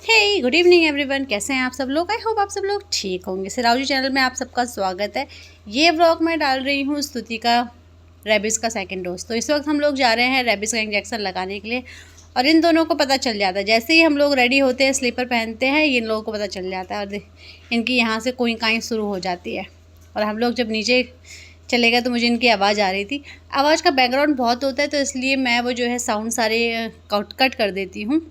हे good evening everyone, कैसे हैं आप सब लोग। आई होप आप सब लोग ठीक होंगे। सिरावजी चैनल में आप सबका स्वागत है। ये व्लॉग मैं डाल रही हूँ स्तुति का रेबिस का सेकंड डोज। तो इस वक्त हम लोग जा रहे हैं रेबिस का इंजेक्शन लगाने के लिए। और इन दोनों को पता चल जाता है, जैसे ही हम लोग रेडी होते हैं, स्लीपर पहनते हैं, इन लोगों को पता चल जाता है और इनकी यहाँ से कोई काई शुरू हो जाती है। और हम लोग जब नीचे चले गए तो मुझे इनकी आवाज़ आ रही थी। आवाज़ का बैकग्राउंड बहुत होता है, तो इसलिए मैं वो जो है साउंड सारे कट कर देती हूँ।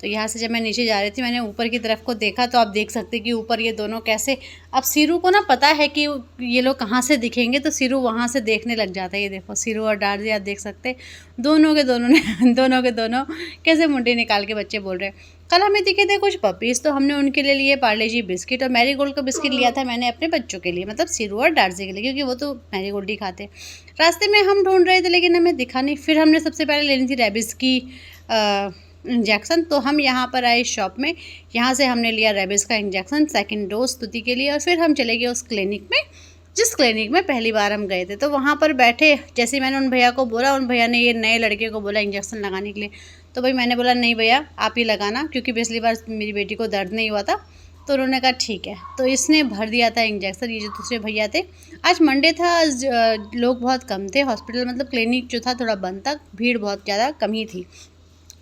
तो यहाँ से जब मैं नीचे जा रही थी, मैंने ऊपर की तरफ को देखा, तो आप देख सकते कि ऊपर ये दोनों कैसे, अब सिरू को ना पता है कि ये लोग कहाँ से दिखेंगे, तो सिरू वहाँ से देखने लग जाता है। ये देखो सिरू और डार्जी, आप देख सकते दोनों के दोनों ने दोनों कैसे मुंडे निकाल के बच्चे बोल रहे हैं। कल हमें दिखे थे कुछ पपीज़, तो हमने उनके लिए लिए पार्ले जी बिस्किट, और मैरीगोल्ड का बिस्किट लिया था मैंने अपने बच्चों के लिए, मतलब सिरू और डार्जी के लिए, क्योंकि वो तो मैरीगोल्ड ही खाते। रास्ते में हम ढूंढ रहे थे लेकिन हमें दिखा नहीं। फिर हमने सबसे पहले लेनी थी रेबिस की इंजेक्शन। तो हम यहाँ पर आए शॉप में, यहाँ से हमने लिया रेबिस का इंजेक्शन सेकंड डोज स्तुति के लिए। और फिर हम चले गए उस क्लिनिक में, जिस क्लिनिक में पहली बार हम गए थे। तो वहाँ पर बैठे, जैसे मैंने उन भैया को बोला, उन भैया ने ये नए लड़के को बोला इंजेक्शन लगाने के लिए। तो भाई मैंने बोला नहीं भैया आप ही लगाना, क्योंकि पिछली बार मेरी बेटी को दर्द नहीं हुआ था। तो उन्होंने कहा ठीक है। तो इसने भर दिया था इंजेक्शन। ये जो दूसरे भैया थे, आज मंडे था, आज लोग बहुत कम थे हॉस्पिटल, मतलब क्लिनिक जो था थोड़ा बंद था, भीड़ बहुत ज़्यादा कम ही थी।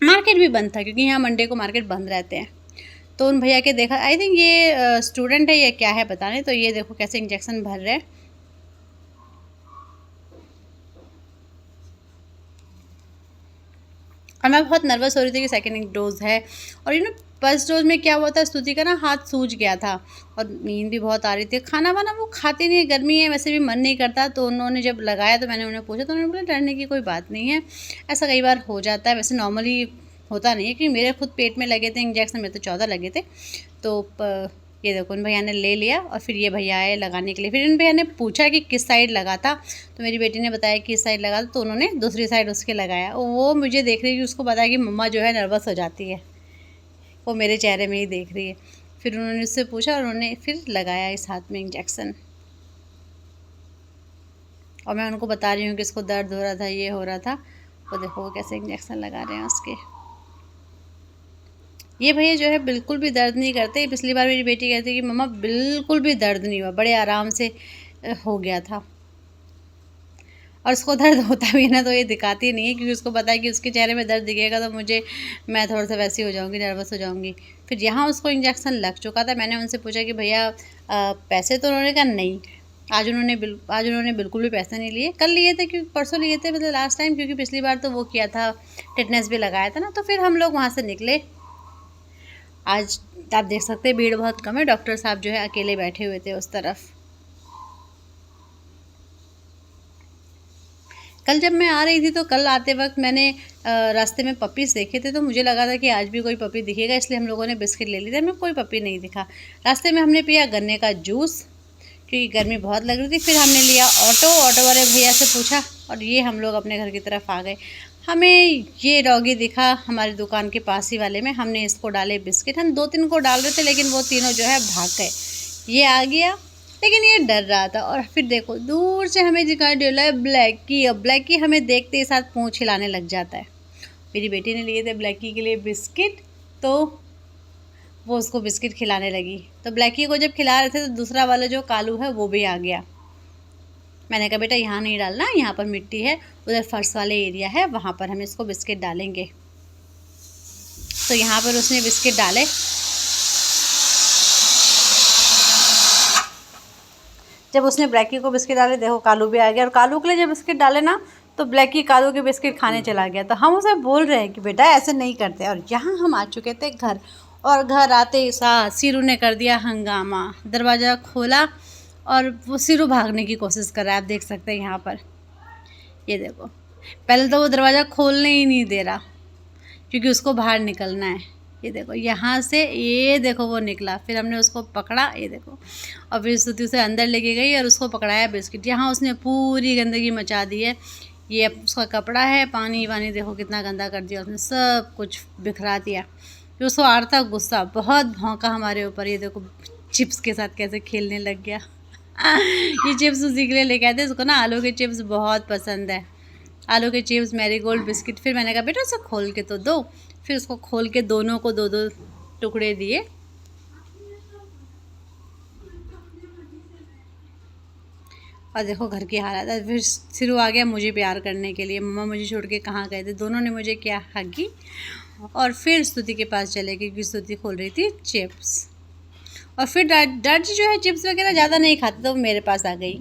मार्केट भी बंद था, क्योंकि यहाँ मंडे को मार्केट बंद रहते हैं। तो उन भैया के देखा, आई थिंक ये स्टूडेंट है या क्या है पता नहीं। तो ये देखो कैसे इंजेक्शन भर रहे हैं। और मैं बहुत नर्वस हो रही थी कि सेकेंड डोज है। और फर्स्ट डोज में क्या हुआ था, स्तुति का ना हाथ सूज गया था और नींद भी बहुत आ रही थी। खाना वाना वो खाती नहीं, गर्मी है, वैसे भी मन नहीं करता। तो उन्होंने जब लगाया तो मैंने उन्हें पूछा, तो उन्होंने बोला डरने की कोई बात नहीं है, ऐसा कई बार हो जाता है, वैसे नॉर्मली होता नहीं है। क्योंकि मेरे खुद पेट में लगे थे इंजेक्शन, में तो 14 लगे थे। तो ये देखो इन भैया ने ले लिया और फिर ये भैया आए लगाने के लिए। फिर इन भैया ने पूछा कि किस साइड लगा था, तो मेरी बेटी ने बताया कि इस साइड लगा था। तो उन्होंने दूसरी साइड उसके लगाया। वो मुझे देख रही है कि उसको बताया कि मम्मा जो है नर्वस हो जाती है, वो मेरे चेहरे में ही देख रही है। फिर उन्होंने उससे पूछा और उन्होंने फिर लगाया इस हाथ में इंजेक्शन। और मैं उनको बता रही हूँ कि इसको दर्द हो रहा था, ये हो रहा था। वो देखो वो कैसे इंजेक्शन लगा रहे हैं उसके। ये भैया जो है बिल्कुल भी दर्द नहीं करते। पिछली बार मेरी बेटी कहती कि मम्मा बिल्कुल भी दर्द नहीं हुआ, बड़े आराम से हो गया था। और उसको दर्द होता भी है ना, तो ये दिखाती नहीं है, क्योंकि उसको पता है कि उसके चेहरे में दर्द दिखेगा तो मैं थोड़ा सा वैसी हो जाऊँगी, नर्वस हो जाऊँगी। फिर यहाँ उसको इंजेक्शन लग चुका था। मैंने उनसे पूछा कि भैया पैसे, तो उन्होंने कहा नहीं, आज उन्होंने बिल्कुल भी पैसे नहीं लिए। कल लिए थे, क्योंकि परसों लिए थे, मतलब लास्ट टाइम, क्योंकि पिछली बार तो वो किया था, टिटनेस भी लगाया था ना। तो फिर हम लोग वहाँ से निकले। आज आप देख सकते हैं भीड़ बहुत कम है। डॉक्टर साहब जो है अकेले बैठे हुए थे उस तरफ। कल जब मैं आ रही थी, तो कल आते वक्त मैंने रास्ते में पपीज़ देखे थे, तो मुझे लगा था कि आज भी कोई पपी दिखेगा, इसलिए हम लोगों ने बिस्किट ले लिए थे। हमें कोई पपी नहीं दिखा। रास्ते में हमने पिया गन्ने का जूस, क्योंकि गर्मी बहुत लग रही थी। फिर हमने लिया ऑटो वाले भैया से पूछा, और ये हम लोग अपने घर की तरफ आ गए। हमें ये डॉगी दिखा हमारी दुकान के पास ही वाले में। हमने इसको डाले बिस्किट। हम 2-3 को डाल रहे थे, लेकिन वो तीनों जो है भाग गए। ये आ गया, लेकिन ये डर रहा था। और फिर देखो दूर से हमें दिखाई दे रहा है ब्लैकी। और ब्लैकी हमें देखते ही साथ पूँछ हिलाने लग जाता है। मेरी बेटी ने लिए थे ब्लैकी के लिए बिस्किट, तो वो उसको बिस्किट खिलाने लगी। तो ब्लैकी को जब खिला रहे थे, तो दूसरा वाला जो कालू है वो भी आ गया। मैंने कहा बेटा यहाँ नहीं डालना, यहाँ पर मिट्टी है, उधर फर्श वाले एरिया है, वहाँ पर हम इसको बिस्किट डालेंगे। तो यहाँ पर उसने बिस्किट डाले। जब उसने ब्लैकी को बिस्किट डाले, देखो कालू भी आ गया। और कालू के लिए जब बिस्किट डाले ना, तो ब्लैकी कालू के बिस्किट खाने चला गया। तो हम उसे बोल रहे हैं कि बेटा ऐसे नहीं करते। और यहाँ हम आ चुके थे घर, और घर आते ही साथ सिरू ने कर दिया हंगामा। दरवाज़ा खोला और वो सिरू भागने की कोशिश कर रहा है, आप देख सकते हैं यहाँ पर। ये देखो, पहले तो वो दरवाज़ा खोलने ही नहीं दे रहा, क्योंकि उसको बाहर निकलना है। ये देखो यहाँ से, ये देखो वो निकला। फिर हमने उसको पकड़ा, ये देखो। और फिर स्तुति उसे अंदर लेके गई और उसको पकड़ाया बिस्किट। यहाँ उसने पूरी गंदगी मचा दी है। ये उसका कपड़ा है, पानी वानी देखो कितना गंदा कर दिया उसने, सब कुछ बिखरा दिया। फिर उसको आ रहा था गुस्सा, बहुत भौंका हमारे ऊपर। ये देखो चिप्स के साथ कैसे खेलने लग गया। ये चिप्स उसी के लिए लेके आए थे, उसको ना आलू के चिप्स बहुत पसंद है। आलू के चिप्स, मैरीगोल्ड बिस्किट। फिर मैंने कहा बेटा उसे खोल के तो दो। फिर उसको खोल के दोनों को 2-2 टुकड़े दिए। और देखो घर की हालत है। फिर सिरू आ गया मुझे प्यार करने के लिए, मम्मा मुझे छोड़ के कहाँ गए थे। दोनों ने मुझे क्या हगी और फिर स्तुति के पास चले गए क्योंकि स्तुति खोल रही थी चिप्स। और फिर डर जी जो है चिप्स वगैरह ज़्यादा नहीं खाती तो मेरे पास आ गई।